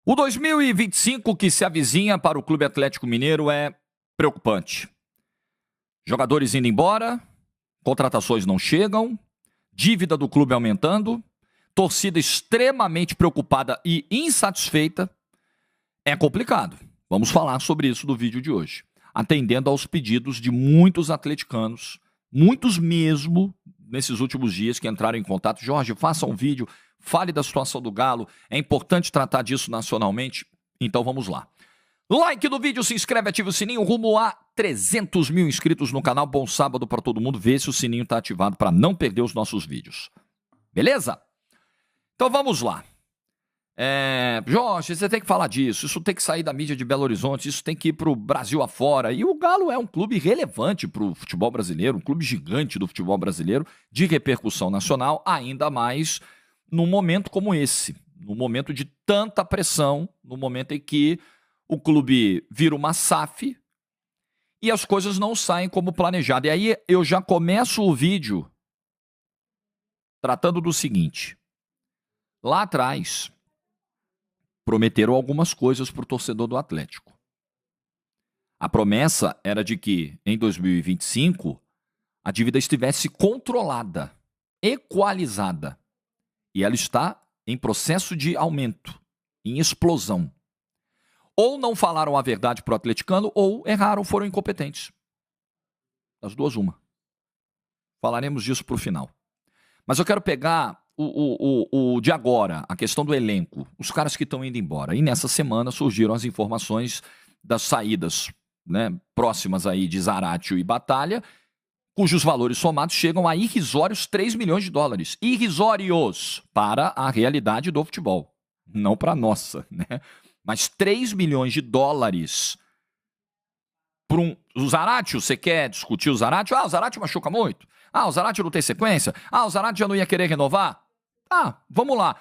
O 2025 que se avizinha para o Clube Atlético Mineiro é preocupante. Jogadores indo embora, contratações não chegam, dívida do clube aumentando, torcida extremamente preocupada e insatisfeita. É complicado. Vamos falar sobre isso no vídeo de hoje. Atendendo aos pedidos de muitos atleticanos, muitos mesmo, nesses últimos dias que entraram em contato. Jorge, faça um vídeo, fale da situação do Galo, é importante tratar disso nacionalmente. Então vamos lá. Like do vídeo, se inscreve, ativa o sininho, rumo a 300 mil inscritos no canal. Bom sábado para todo mundo, vê se o sininho está ativado para não perder os nossos vídeos. Beleza? Então vamos lá. Jorge, você tem que falar disso, isso tem que sair da mídia de Belo Horizonte, isso tem que ir para o Brasil afora. E o Galo é um clube relevante para o futebol brasileiro, um clube gigante do futebol brasileiro, de repercussão nacional, ainda mais num momento como esse, num momento de tanta pressão, no momento em que o clube vira uma SAF e as coisas não saem como planejado. E aí eu já começo o vídeo tratando do seguinte. Lá atrás, prometeram algumas coisas para o torcedor do Atlético. A promessa era de que, em 2025, a dívida estivesse controlada, equalizada. E ela está em processo de aumento, em explosão. Ou não falaram a verdade para o atleticano, ou erraram, foram incompetentes. Das duas, uma. Falaremos disso para o final. Mas eu quero pegar o de agora, a questão do elenco, os caras que estão indo embora. E nessa semana surgiram as informações das saídas, né, próximas aí de Zaratio e Batalha, cujos valores somados chegam a irrisórios 3 milhões de dólares. Irrisórios para a realidade do futebol. Não para a nossa, né? Mas 3 milhões de dólares por o Zaratio, você quer discutir o Zaratio? O Zaratio machuca muito. O Zaratio não tem sequência. O Zaratio já não ia querer renovar. Vamos lá.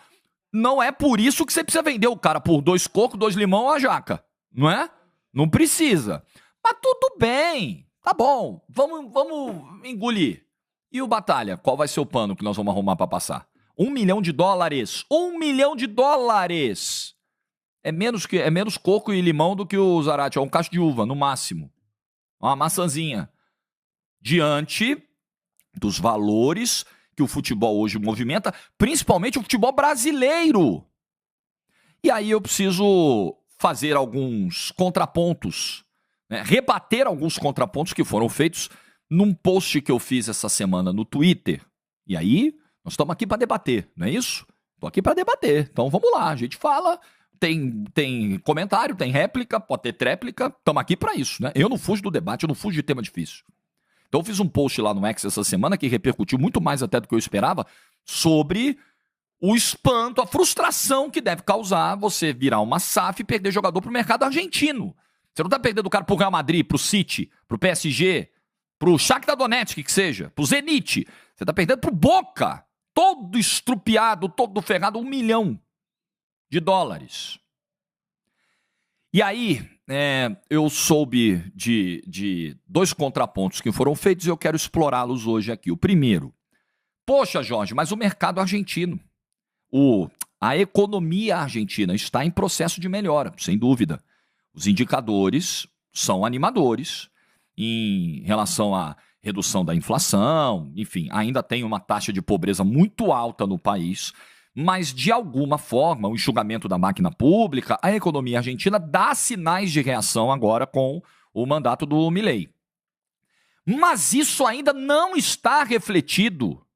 Não é por isso que você precisa vender o cara por 2 cocos, 2 limão ou a jaca. Não é? Não precisa. Mas tudo bem. Tá bom. Vamos engolir. E o Batalha? Qual vai ser o pano que nós vamos arrumar para passar? 1 milhão de dólares. 1 milhão de dólares. É menos coco e limão do que o Zaratio. É um cacho de uva, no máximo. Uma maçãzinha. Diante dos valores que o futebol hoje movimenta, principalmente o futebol brasileiro. E aí eu preciso fazer alguns contrapontos, né? Rebater alguns contrapontos que foram feitos num post que eu fiz essa semana no Twitter. E aí, nós estamos aqui para debater, não é isso? Estou aqui para debater. Então vamos lá, a gente fala, tem comentário, tem réplica, pode ter tréplica, estamos aqui para isso, né? Eu não fujo do debate, eu não fujo de tema difícil. Então eu fiz um post lá no X essa semana que repercutiu muito mais até do que eu esperava sobre o espanto, a frustração que deve causar você virar uma SAF e perder jogador pro mercado argentino. Você não tá perdendo o cara pro Real Madrid, pro City, pro PSG, pro Shakhtar Donetsk, que seja, pro Zenit. Você tá perdendo pro Boca, todo estrupiado, todo ferrado, 1 milhão de dólares. E aí, eu soube de 2 contrapontos que foram feitos e eu quero explorá-los hoje aqui. O primeiro, poxa, Jorge, mas o mercado argentino, a economia argentina está em processo de melhora, sem dúvida. Os indicadores são animadores em relação à redução da inflação, enfim, ainda tem uma taxa de pobreza muito alta no país, mas, de alguma forma, o enxugamento da máquina pública, a economia argentina dá sinais de reação agora com o mandato do Milei. Mas isso ainda não está refletido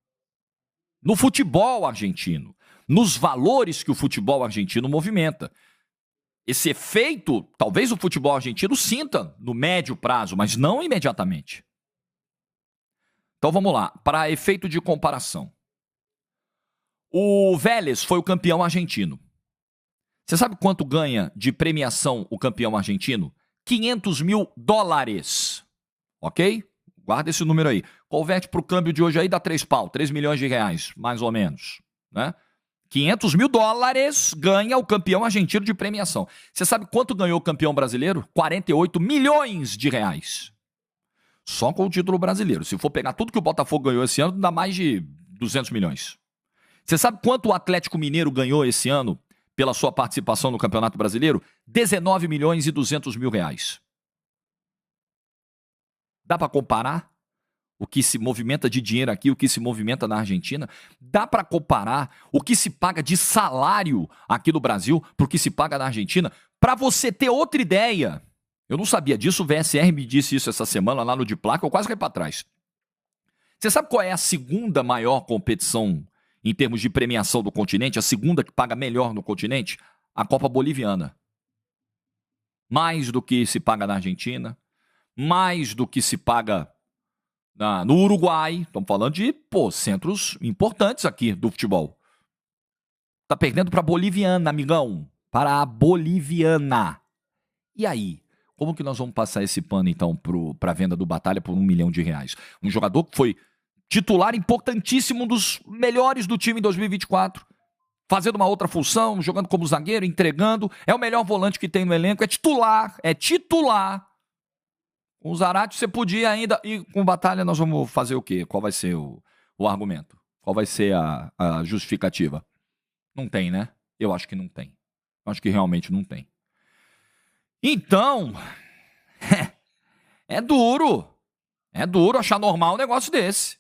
no futebol argentino, nos valores que o futebol argentino movimenta. Esse efeito, talvez o futebol argentino sinta no médio prazo, mas não imediatamente. Então vamos lá, para efeito de comparação. O Vélez foi o campeão argentino. Você sabe quanto ganha de premiação o campeão argentino? 500 mil dólares. Ok? Guarda esse número aí. Converte para o câmbio de hoje aí, dá 3 milhões de reais, mais ou menos. Né? 500 mil dólares ganha o campeão argentino de premiação. Você sabe quanto ganhou o campeão brasileiro? 48 milhões de reais. Só com o título brasileiro. Se for pegar tudo que o Botafogo ganhou esse ano, dá mais de 200 milhões. Você sabe quanto o Atlético Mineiro ganhou esse ano pela sua participação no Campeonato Brasileiro? 19 milhões e 200 mil reais. Dá para comparar o que se movimenta de dinheiro aqui, o que se movimenta na Argentina? Dá para comparar o que se paga de salário aqui no Brasil para o que se paga na Argentina? Para você ter outra ideia, eu não sabia disso, o VSR me disse isso essa semana lá no de placa, eu quase caí para trás. Você sabe qual é a segunda maior competição em termos de premiação do continente? A segunda que paga melhor no continente? A Copa Boliviana. Mais do que se paga na Argentina, mais do que se paga no Uruguai. Estamos falando de, centros importantes aqui do futebol. Tá perdendo para a Boliviana, amigão. Para a Boliviana. E aí? Como que nós vamos passar esse pano, então, para a venda do Batalha por R$1 milhão? Um jogador que foi titular importantíssimo, um dos melhores do time em 2024. Fazendo uma outra função, jogando como zagueiro, entregando. É o melhor volante que tem no elenco. É titular. Com o Zarate você podia ainda... E com Batalha nós vamos fazer o quê? Qual vai ser o argumento? Qual vai ser a justificativa? Não tem, né? Eu acho que não tem. Eu acho que realmente não tem. Então... É duro. É duro achar normal um negócio desse.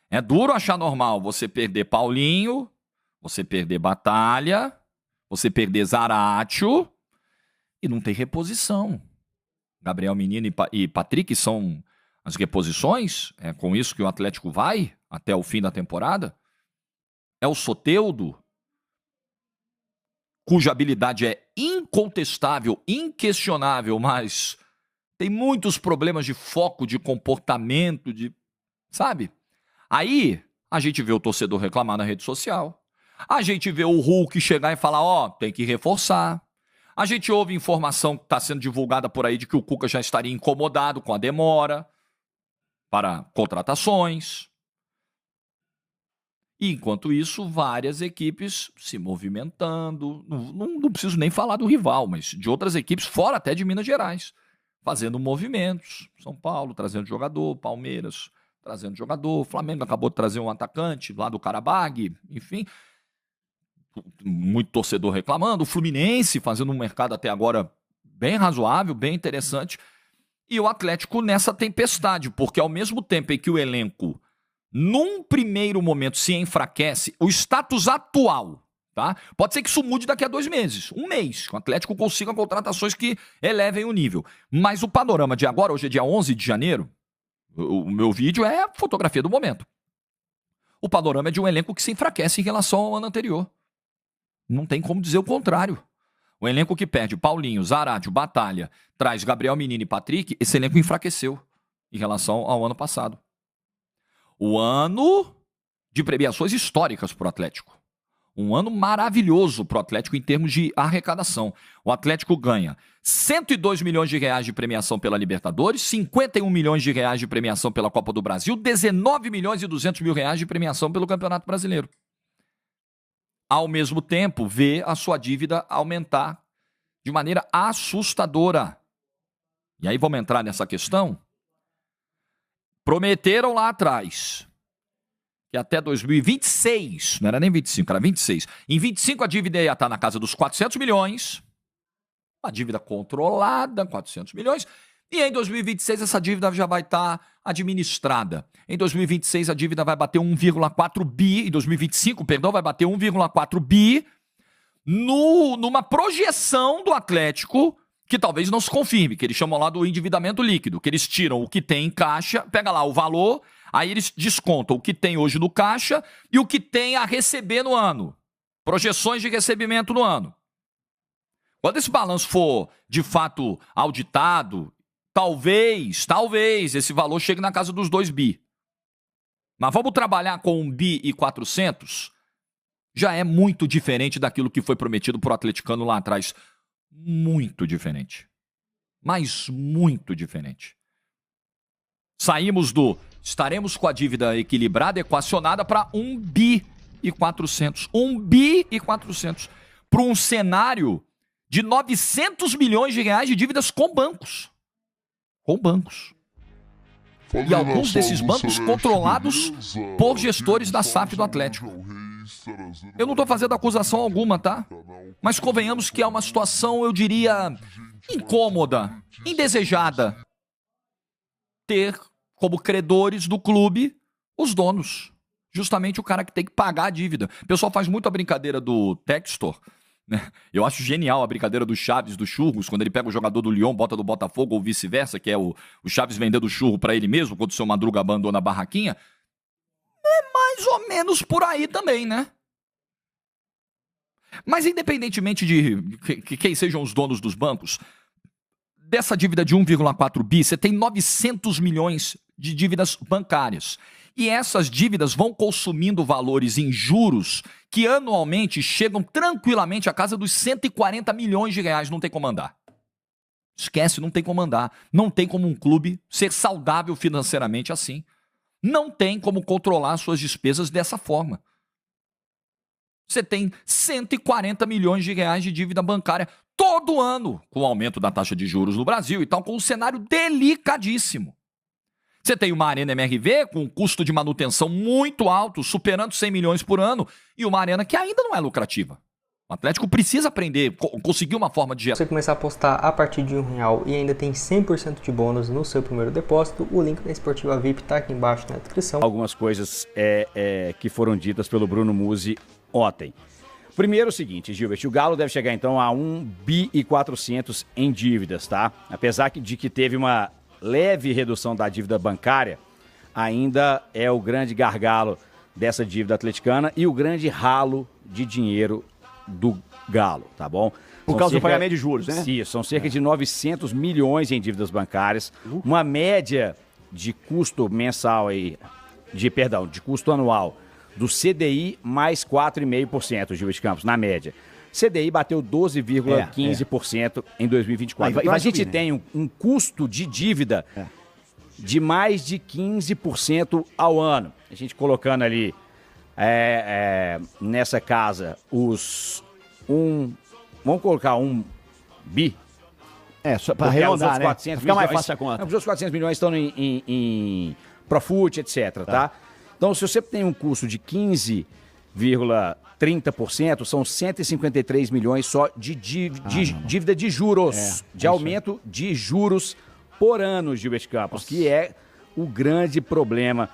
É duro achar normal você perder Paulinho, você perder Batalha, você perder Zaratio e não ter reposição. Gabriel Menino e Patrick são as reposições. É com isso que o Atlético vai até o fim da temporada. É o Soteldo, cuja habilidade é incontestável, inquestionável, mas tem muitos problemas de foco, de comportamento, sabe? Aí a gente vê o torcedor reclamar na rede social. A gente vê o Hulk chegar e falar, tem que reforçar. A gente ouve informação que está sendo divulgada por aí de que o Cuca já estaria incomodado com a demora para contratações. E, enquanto isso, várias equipes se movimentando. Não preciso nem falar do rival, mas de outras equipes, fora até de Minas Gerais, fazendo movimentos. São Paulo trazendo jogador, Palmeiras trazendo jogador, Flamengo acabou de trazer um atacante lá do Karabag, enfim... Muito torcedor reclamando, o Fluminense fazendo um mercado até agora bem razoável, bem interessante, e o Atlético nessa tempestade, porque ao mesmo tempo em que o elenco, num primeiro momento, se enfraquece, o status atual, tá? Pode ser que isso mude daqui a 2 meses, 1 mês, que o Atlético consiga contratações que elevem o nível, mas o panorama de agora, hoje é dia 11 de janeiro, o meu vídeo é a fotografia do momento. O panorama é de um elenco que se enfraquece em relação ao ano anterior. Não tem como dizer o contrário. O elenco que perde Paulinho, Zaratio, Batalha, traz Gabriel Menino e Patrick, esse elenco enfraqueceu em relação ao ano passado. O ano de premiações históricas para o Atlético. Um ano maravilhoso para o Atlético em termos de arrecadação. O Atlético ganha 102 milhões de reais de premiação pela Libertadores, 51 milhões de reais de premiação pela Copa do Brasil, 19 milhões e 200 mil reais de premiação pelo Campeonato Brasileiro. Ao mesmo tempo, vê a sua dívida aumentar de maneira assustadora. E aí vamos entrar nessa questão? Prometeram lá atrás que até 2026, não era nem 25, era 26. Em 25 a dívida ia estar na casa dos 400 milhões. Uma dívida controlada, 400 milhões. E em 2026 essa dívida já vai estar administrada. Em 2026 a dívida vai bater 1,4 bi. Em 2025, perdão, vai bater 1,4 bi. Numa projeção do Atlético que talvez não se confirme, que eles chamam lá do endividamento líquido, que eles tiram o que tem em caixa, pega lá o valor, aí eles descontam o que tem hoje no caixa e o que tem a receber no ano. Projeções de recebimento no ano. Quando esse balanço for, de fato, auditado, talvez esse valor chegue na casa dos 2 bi. Mas vamos trabalhar com 1 bi e 400? Já é muito diferente daquilo que foi prometido para o atleticano lá atrás. Muito diferente. Mas muito diferente. Saímos estaremos com a dívida equilibrada, equacionada para 1 bi e 400. 1 bi e 400. Para um cenário de 900 milhões de reais de dívidas com bancos. Com bancos. E alguns desses bancos controlados por gestores da SAF do Atlético. Eu não estou fazendo acusação alguma, tá? Mas convenhamos que é uma situação, eu diria, incômoda, indesejada. Ter como credores do clube os donos. Justamente o cara que tem que pagar a dívida. O pessoal faz muito a brincadeira do Textor, né? Eu acho genial a brincadeira do Chaves, do Churros, quando ele pega o jogador do Lyon, bota do Botafogo ou vice-versa, que é o Chaves vendendo o churro para ele mesmo, quando o seu Madruga abandona a barraquinha. É mais ou menos por aí também, né? Mas independentemente de quem sejam os donos dos bancos, dessa dívida de 1,4 bi, você tem 900 milhões de dívidas bancárias. E essas dívidas vão consumindo valores em juros que anualmente chegam tranquilamente à casa dos 140 milhões de reais. Não tem como andar. Esquece, não tem como andar. Não tem como um clube ser saudável financeiramente assim. Não tem como controlar suas despesas dessa forma. Você tem 140 milhões de reais de dívida bancária todo ano, com o aumento da taxa de juros no Brasil e tal, com um cenário delicadíssimo. Você tem uma arena MRV com um custo de manutenção muito alto, superando 100 milhões por ano, e uma arena que ainda não é lucrativa. O Atlético precisa aprender, conseguir uma forma de... Se você começar a apostar a partir de R$1 e ainda tem 100% de bônus no seu primeiro depósito, o link da Esportiva VIP está aqui embaixo na descrição. Algumas coisas que foram ditas pelo Bruno Musi ontem. Primeiro o seguinte, Gilbert, o Galo deve chegar então a 1,4 bi em dívidas, tá? Apesar de que teve uma leve redução da dívida bancária, ainda é o grande gargalo dessa dívida atleticana e o grande ralo de dinheiro do Galo, tá bom? Por causa do pagamento de juros, né? Sim, são cerca de 900 milhões em dívidas bancárias, uma média de custo mensal aí, de custo anual do CDI mais 4,5%, Gilbert Campos, na média. CDI bateu 12,15% em 2024. Então a gente tem um custo de dívida de mais de 15% ao ano. A gente colocando ali nessa casa vamos colocar 1 bi. Só para arredondar, né? 400 fica mais milhões, fácil a conta. Os outros 400 milhões estão em Profut, etc, tá? Então, se você tem um custo de 15,30%, são 153 milhões só de dívida de juros, de aumento de juros por ano, Gilberto Campos, que é o grande problema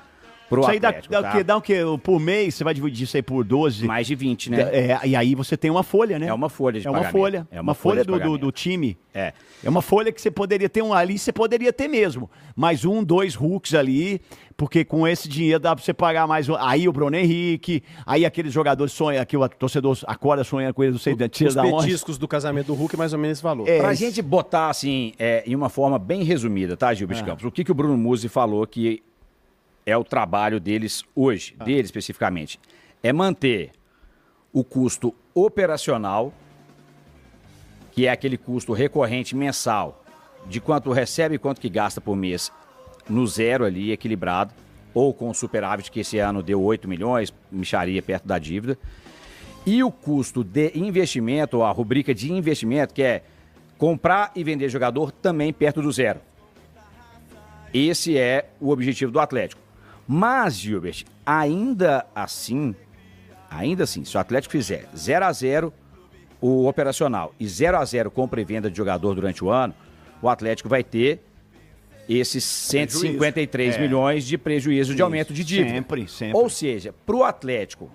pro Atlético. Isso aí dá o quê? Por mês, você vai dividir isso aí por 12? Mais de 20, né? E aí você tem uma folha, né? É uma folha de pagamento. É uma folha do time. É uma folha que você poderia ter ali, você poderia ter mesmo. Mais 1, 2 Hulks ali, porque com esse dinheiro dá pra você pagar mais. Aí o Bruno Henrique, aí aqueles jogadores sonham, que o torcedor acorda sonhando com eles, não sei, os petiscos do casamento do Hulk, mais ou menos esse valor. Pra gente botar assim, em uma forma bem resumida, tá, Gilberto Campos? O que o Bruno Musi falou que é o trabalho deles hoje, dele especificamente, é manter o custo operacional, que é aquele custo recorrente mensal, de quanto recebe e quanto que gasta por mês, no zero ali, equilibrado, ou com o superávit, que esse ano deu 8 milhões, mixaria perto da dívida, e o custo de investimento, a rubrica de investimento, que é comprar e vender jogador, também perto do zero. Esse é o objetivo do Atlético. Mas, Gilbert, ainda assim, se o Atlético fizer 0-0 o operacional e 0-0 compra e venda de jogador durante o ano, o Atlético vai ter esses 153 milhões de prejuízo de aumento de dívida. Sempre. Ou seja, para o Atlético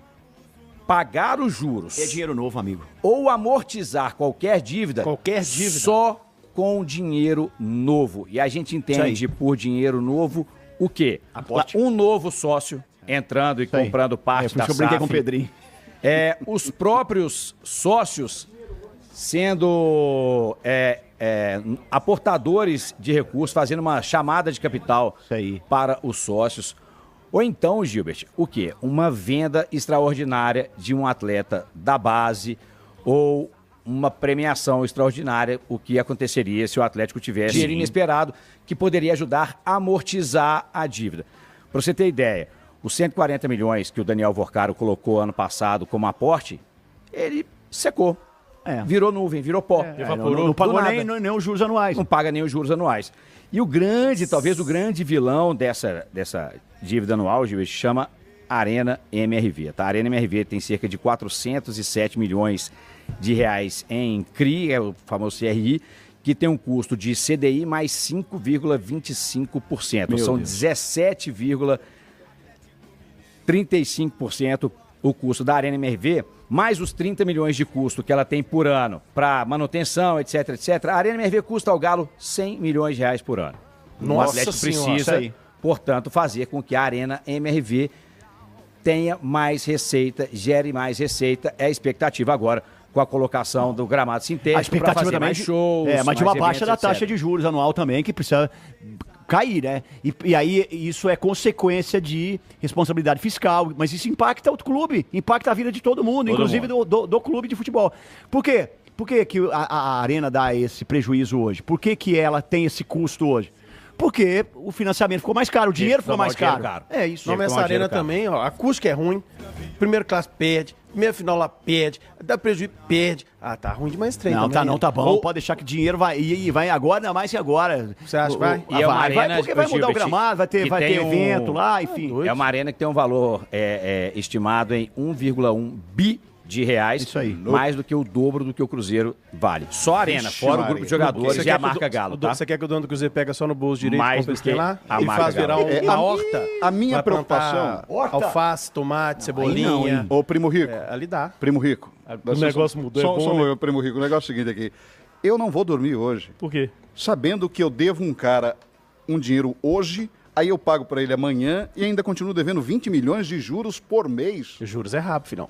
pagar os juros... É dinheiro novo, amigo. Ou amortizar qualquer dívida... Só com dinheiro novo. E a gente entende por dinheiro novo... O quê? Aposte. Um novo sócio entrando e comprando parte da SAF. Eu brinquei com o Pedrinho. Os próprios sócios sendo aportadores de recursos, fazendo uma chamada de capital para os sócios. Ou então, Gilbert, o quê? Uma venda extraordinária de um atleta da base ou uma premiação extraordinária, o que aconteceria se o Atlético tivesse dinheiro inesperado, que poderia ajudar a amortizar a dívida. Para você ter ideia, os 140 milhões que o Daniel Vorcaro colocou ano passado como aporte, ele secou. Virou nuvem, virou pó. Não pagou nem os juros anuais. Não paga nem os juros anuais. E o grande, talvez o grande vilão dessa dívida anual, Gilberto, chama Arena MRV, tá? A Arena MRV tem cerca de 407 milhões de reais em CRI, é o famoso CRI, que tem um custo de CDI mais 5,25%. São 17,35% o custo da Arena MRV, mais os 30 milhões de custo que ela tem por ano para manutenção, etc, etc. A Arena MRV custa ao Galo 100 milhões de reais por ano. O Atlético precisa, portanto, fazer com que a Arena MRV tenha mais receita, gere mais receita. É a expectativa agora com a colocação do gramado sintético para fazer mais shows. Mas de uma baixa da taxa de juros anual também, que precisa cair, né? E aí isso é consequência de responsabilidade fiscal, mas isso impacta o clube, impacta a vida de todo mundo, inclusive do clube de futebol. Por quê? Por que a Arena dá esse prejuízo hoje? Por que ela tem esse custo hoje? Porque o financiamento ficou mais caro, o dinheiro ficou mais caro. É isso. Não, essa arena também, ó, a acústica é ruim, primeira classe perde, primeira final lá perde, dá prejuízo, perde. Ah, tá ruim demais trem. Não tá bom. Pode deixar que dinheiro vai agora, ainda mais que agora. Você acha que vai? Vai, porque vai mudar o gramado, vai ter evento lá, enfim. É uma arena que tem um valor estimado em 1,1 bi de reais, isso aí, mais do que o dobro do que o Cruzeiro vale. Só a arena, fora o grupo de jogadores e a marca Galo, tá? Você quer que o dono do Cruzeiro pega só no bolso direito, mais do que lá, a e marca faz virar uma horta? A minha preocupação... Alface, tomate, cebolinha. Ô, Primo Rico. Ali dá. Primo Rico. O negócio mudou, Só eu, Primo Rico. O negócio é o seguinte aqui. Eu não vou dormir hoje. Por quê? Sabendo que eu devo um cara um dinheiro hoje, aí eu pago pra ele amanhã e ainda continuo devendo 20 milhões de juros por mês. Juros é rápido, filhão.